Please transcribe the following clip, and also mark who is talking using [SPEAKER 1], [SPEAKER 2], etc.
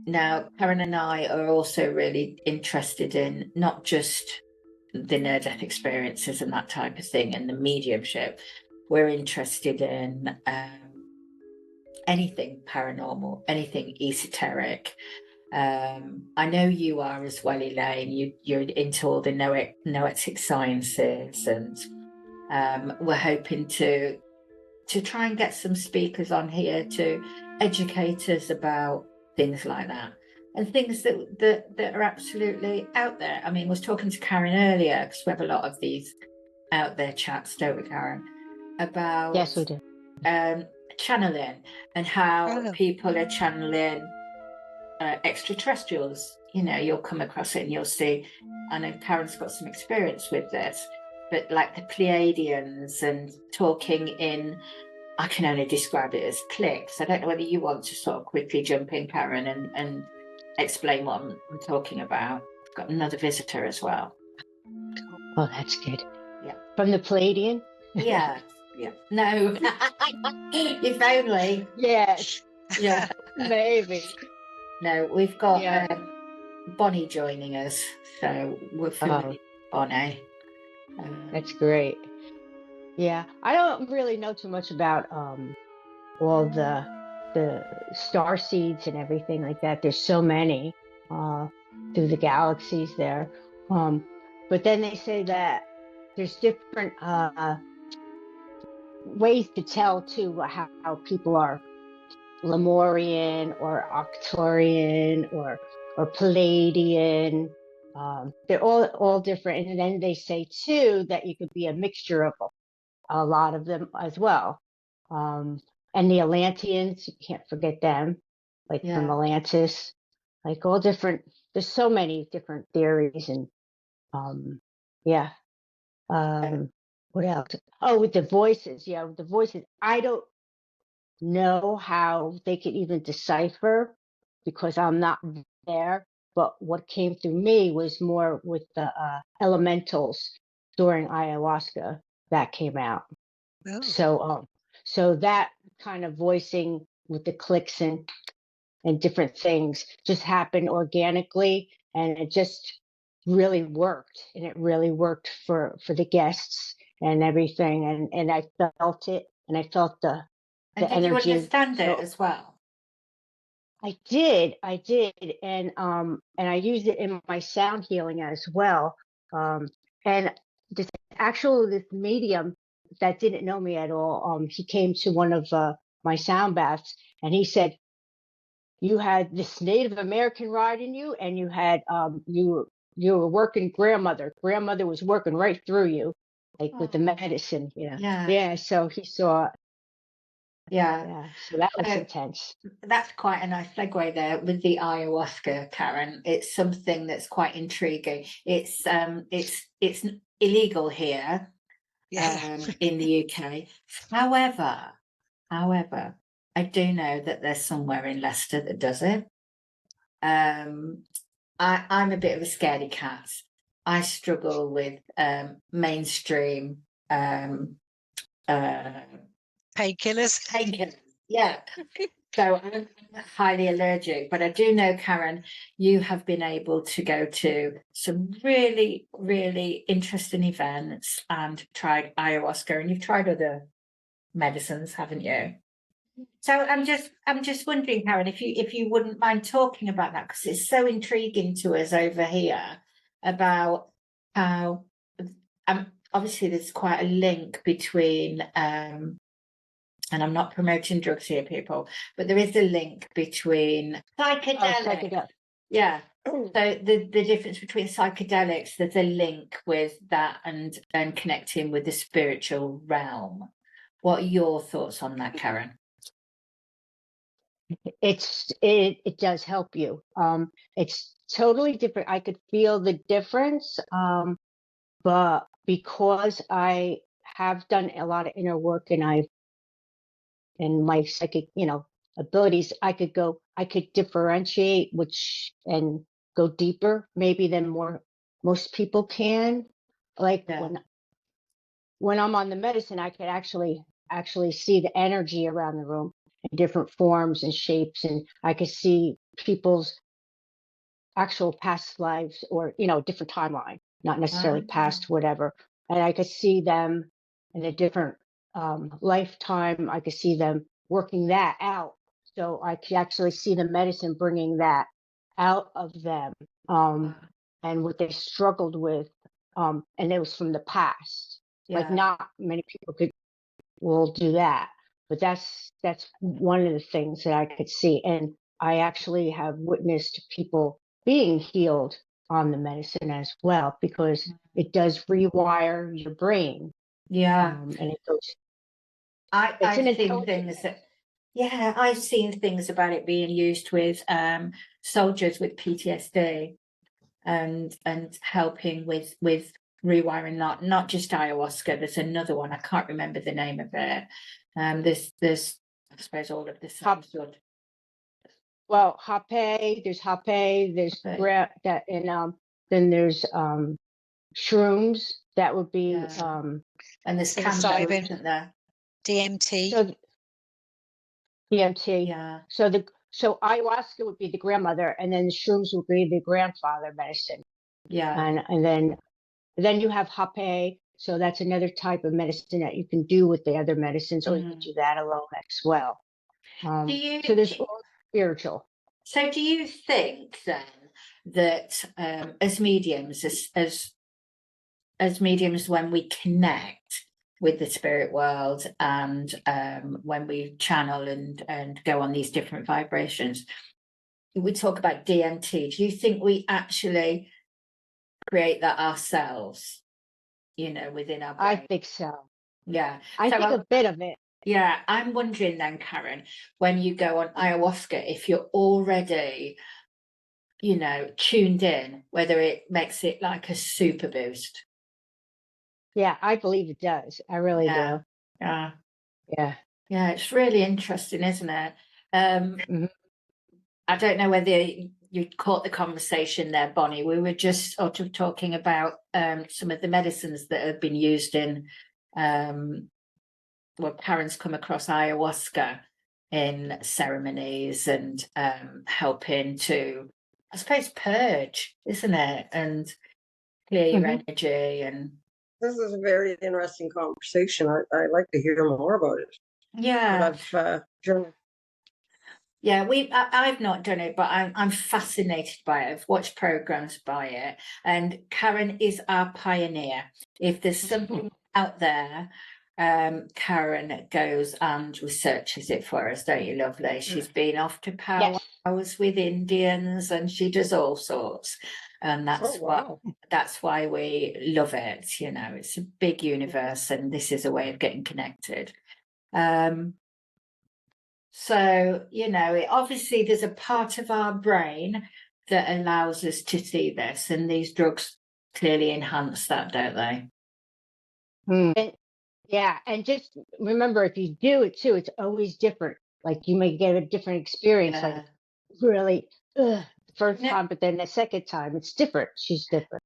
[SPEAKER 1] Now, Karen and I are also really interested in not just the near-death experiences and that type of thing and the mediumship. We're interested in anything paranormal, anything esoteric. I know you are as well, Elaine. You're into all the noetic sciences, and we're hoping to try and get some speakers on here to educate us about things like that and things that are absolutely out there. I mean, I was talking to Karen earlier because we have a lot of these out there chats, don't we, Karen? About
[SPEAKER 2] Yes, we do.
[SPEAKER 1] channeling and how
[SPEAKER 3] Oh.
[SPEAKER 1] people are channeling extraterrestrials. You know, you'll come across it and you'll see. I know Karen's got some experience with this, but like the Pleiadians and talking in, I can only describe it as clicks. I don't know whether you want to sort of quickly jump in, Karen, and explain what I'm talking about. I've got another visitor as well.
[SPEAKER 2] Oh, that's good.
[SPEAKER 1] Yeah.
[SPEAKER 2] From the Palladian?
[SPEAKER 1] Yeah. Yeah. No. If only.
[SPEAKER 2] Yes.
[SPEAKER 1] Yeah.
[SPEAKER 2] Maybe.
[SPEAKER 1] No, we've got
[SPEAKER 2] Yeah.
[SPEAKER 1] Bonnie joining us, so we're familiar with Bonnie.
[SPEAKER 2] That's great. Yeah, I don't really know too much about all the star seeds and everything like that. There's so many through the galaxies there. But then they say that there's different ways to tell too how people are Lemurian or Arcturian or Palladian. They're all different. And then they say too that you could be a mixture of a lot of them as well. And the Atlanteans, you can't forget them, like from Atlantis, like all different. There's so many different theories and yeah. What else? Oh, with the voices. Yeah, with the voices. I don't know how they could even decipher because I'm not there. But what came through me was more with the elementals during ayahuasca that came out.
[SPEAKER 3] Oh.
[SPEAKER 2] So that kind of voicing with the clicks and different things just happened organically, and it just really worked, and it really worked for the guests and everything, and I felt it, and I felt the energy.
[SPEAKER 1] Did you understand it as well?
[SPEAKER 2] I did, and I used it in my sound healing as well. And this medium that didn't know me at all, he came to one of my sound baths, and he said, "You had this Native American ride in you, and you had you were working grandmother. Grandmother was working right through you, like with the medicine, you know." Yeah. So he saw. Yeah, so that was intense.
[SPEAKER 1] That's quite a nice segue there with the ayahuasca, Karen. It's something that's quite intriguing. It's illegal here, in the UK. However, I do know that there's somewhere in Leicester that does it. I'm a bit of a scaredy cat. I struggle with mainstream
[SPEAKER 3] painkillers.
[SPEAKER 1] Yeah. So I'm highly allergic, but I do know, Karen, you have been able to go to some really, really interesting events and tried ayahuasca, and you've tried other medicines, haven't you? So I'm just wondering, Karen, if you wouldn't mind talking about that, because it's so intriguing to us over here about how obviously there's quite a link between and I'm not promoting drugs here, people, but there is a link between psychedelics. Yeah. So the difference between psychedelics, there's a link with that and connecting with the spiritual realm. What are your thoughts on that, Karen?
[SPEAKER 2] It does help you. It's totally different. I could feel the difference. But because I have done a lot of inner work and my psychic, abilities, I could differentiate and go deeper maybe than most people can. Like when I'm on the medicine, I could actually see the energy around the room in different forms and shapes, and I could see people's actual past lives, or different timeline, not necessarily
[SPEAKER 1] Ah,
[SPEAKER 2] past whatever. And I could see them in a different lifetime. I could see them working that out. So I could actually see the medicine bringing that out of them, and what they struggled with. And it was from the past. Like,
[SPEAKER 1] yeah,
[SPEAKER 2] not many people will do that, but that's one of the things that I could see. And I actually have witnessed people being healed on the medicine as well, because it does rewire your brain,
[SPEAKER 1] yeah.
[SPEAKER 2] and it goes. It's
[SPEAKER 1] I've
[SPEAKER 2] an
[SPEAKER 1] seen
[SPEAKER 2] intelligent.
[SPEAKER 1] things that, yeah, I've seen things about it being used with soldiers with PTSD and helping with rewiring, not just ayahuasca. There's another one, I can't remember the name of it. There's I suppose all of this sort.
[SPEAKER 2] Well, hape, there's that, and then there's shrooms. That would be
[SPEAKER 1] Yeah. And there's cancer,
[SPEAKER 3] Psilocybin.
[SPEAKER 1] isn't there?
[SPEAKER 3] DMT.
[SPEAKER 2] so DMT.
[SPEAKER 1] Yeah,
[SPEAKER 2] So ayahuasca would be the grandmother, and then the shrooms would be the grandfather medicine.
[SPEAKER 1] yeah.
[SPEAKER 2] And then you have hape. So that's another type of medicine that you can do with the other medicines, or you can do that alone as well.
[SPEAKER 1] Do you
[SPEAKER 2] So there's all spiritual.
[SPEAKER 1] So do you think then that as mediums, as mediums, when we connect with the spirit world and when we channel and go on these different vibrations, we talk about DMT. Do you think we actually create that ourselves, within our brain?
[SPEAKER 2] I think so.
[SPEAKER 1] Yeah.
[SPEAKER 2] I
[SPEAKER 1] So
[SPEAKER 2] think a bit of it.
[SPEAKER 1] yeah, I'm wondering then, Karen, when you go on ayahuasca, if you're already tuned in, whether it makes it like a super boost.
[SPEAKER 2] Yeah, I believe it does. I really
[SPEAKER 1] Yeah.
[SPEAKER 2] do.
[SPEAKER 1] Yeah.
[SPEAKER 2] Yeah.
[SPEAKER 1] Yeah, it's really interesting, isn't it?
[SPEAKER 2] Mhm.
[SPEAKER 1] I don't know whether you caught the conversation there, Bonnie. We were just sort of talking about some of the medicines that have been used in Karen's come across ayahuasca in ceremonies and helping to, I suppose, purge, isn't it? And clear your
[SPEAKER 2] Mhm.
[SPEAKER 1] energy. And
[SPEAKER 4] This is a very interesting conversation. I'd like to hear more about it.
[SPEAKER 1] yeah,
[SPEAKER 4] But I've
[SPEAKER 1] yeah, I've not done it, but I'm fascinated by it. I've watched programs by it, and Karen is our pioneer. If there's something out there, Karen goes and researches it for us, don't you, lovely? She's been off to
[SPEAKER 2] Yes.
[SPEAKER 1] powwows with Indians, and she does all sorts, and
[SPEAKER 4] oh wow.
[SPEAKER 1] that's why we love it. It's a big universe, and this is a way of getting connected. So, obviously there's a part of our brain that allows us to see this, and these drugs clearly enhance that, don't they?
[SPEAKER 2] Yeah, and just remember, if you do it too, it's always different. Like, you may get a different experience, like
[SPEAKER 1] Yeah.
[SPEAKER 2] really the first
[SPEAKER 1] No,
[SPEAKER 2] time, but then the second time it's different. She's different.